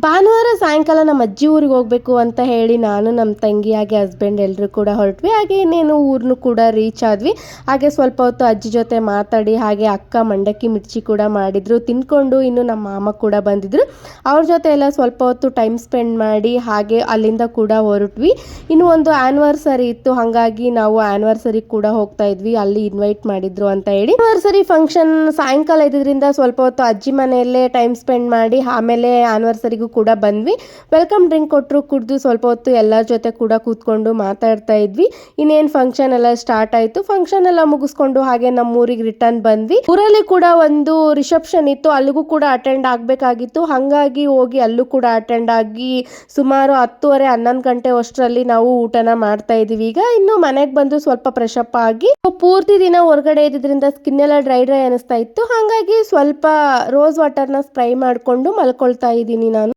ಭಾನುವಾರ ಸಾಯಂಕಾಲ ನಮ್ಮ ಅಜ್ಜಿ ಊರಿಗೆ ಹೋಗ್ಬೇಕು ಅಂತ ಹೇಳಿ ನಾನು ನಮ್ಮ ತಂಗಿ ಹಾಗೆ ಹಸ್ಬೆಂಡ್ ಎಲ್ಲರೂ ಕೂಡ ಹೊರಟ್ವಿ. ಹಾಗೆ ಇನ್ನೇನು ಊರನ್ನು ಕೂಡ ರೀಚ್ ಆದ್ವಿ. ಹಾಗೆ ಸ್ವಲ್ಪ ಹೊತ್ತು ಅಜ್ಜಿ ಜೊತೆ ಮಾತಾಡಿ ಹಾಗೆ ಅಕ್ಕ ಮಂಡಕ್ಕಿ ಮಿರ್ಚಿ ಕೂಡ ಮಾಡಿದ್ರು ತಿನ್ಕೊಂಡು ಇನ್ನು ನಮ್ಮ ಮಾಮ ಕೂಡ ಬಂದಿದ್ರು. ಅವ್ರ ಜೊತೆ ಎಲ್ಲ ಸ್ವಲ್ಪ ಹೊತ್ತು ಟೈಮ್ ಸ್ಪೆಂಡ್ ಮಾಡಿ ಹಾಗೆ ಅಲ್ಲಿಂದ ಕೂಡ ಹೊರಟ್ವಿ. ಇನ್ನು ಒಂದು ಆ್ಯನಿವರ್ಸರಿ ಇತ್ತು, ಹಾಗಾಗಿ ನಾವು ಆ್ಯನಿವರ್ಸರಿ ಕೂಡ ಹೋಗ್ತಾ ಇದ್ವಿ. ಅಲ್ಲಿ ಇನ್ವೈಟ್ ಮಾಡಿದ್ರು ಅಂತ ಹೇಳಿ ಆ್ಯನಿವರ್ಸರಿ ಫಂಕ್ಷನ್ ಸಾಯಂಕಾಲ ಇದ್ದಿದ್ರಿಂದ ಸ್ವಲ್ಪ ಹೊತ್ತು ಅಜ್ಜಿ ಮನೆಯಲ್ಲೇ ಟೈಮ್ ಸ್ಪೆಂಡ್ ಮಾಡಿ ಆಮೇಲೆ ಆ್ಯನಿವರ್ಸರಿಗೂ ಕೂಡ ಬಂದ್ವಿ. ವೆಲ್ಕಮ್ ಡ್ರಿಂಕ್ ಕೊಟ್ಟರು, ಕುಡಿದು ಸ್ವಲ್ಪ ಹೊತ್ತು ಎಲ್ಲರ ಜೊತೆ ಕೂಡ ಕೂತ್ಕೊಂಡು ಮಾತಾಡ್ತಾ ಇದ್ವಿ. ಇನ್ನೇನು ಫಂಕ್ಷನ್ ಎಲ್ಲ ಸ್ಟಾರ್ಟ್ ಆಯಿತು. ಫಂಕ್ಷನ್ ಎಲ್ಲ ಮುಗಿಸ್ಕೊಂಡು ಹಾಗೆ ನಮ್ಮ ಊರಿಗೆ ರಿಟರ್ನ್ ಬಂದ್ವಿ. ಊರಲ್ಲಿ ಕೂಡ ಒಂದು ರಿಸೆಪ್ಷನ್ ಇತ್ತು, ಅಲ್ಲಿಗೂ ಕೂಡ ಅಟೆಂಡ್ ಆಗಬೇಕಾಗಿತ್ತು. ಹಾಗಾಗಿ ಹೋಗಿ ಅಲ್ಲೂ ಕೂಡ ಅಟೆಂಡ್ ಆಗಿ ಸುಮಾರು 10:30 11 ಗಂಟೆ ಅಷ್ಟರಲ್ಲಿ ನಾವು ಊಟನ ಮಾಡ್ತಾ ಇದೀವಿ. ಈಗ ಇನ್ನು ಮನೆಗೆ ಬಂದು ಸ್ವಲ್ಪ ಫ್ರೆಶ್ ಅಪ್ ಆಗಿ ಪೂರ್ತಿ ದಿನ ಹೊರಗಡೆ ಇದ್ದಿದ್ರಿಂದ ಸ್ಕಿನ್ ಎಲ್ಲ ಡ್ರೈ ಅನಿಸ್ತಾ ಇತ್ತು. ಹಾಗಾಗಿ ಸ್ವಲ್ಪ ರೋಸ್ ವಾಟರ್ನ ಸ್ಪ್ರೈ ಮಾಡಿಕೊಂಡು ಮಲ್ಕೊಳ್ತಾ ಇದ್ದೀನಿ ನಾನು.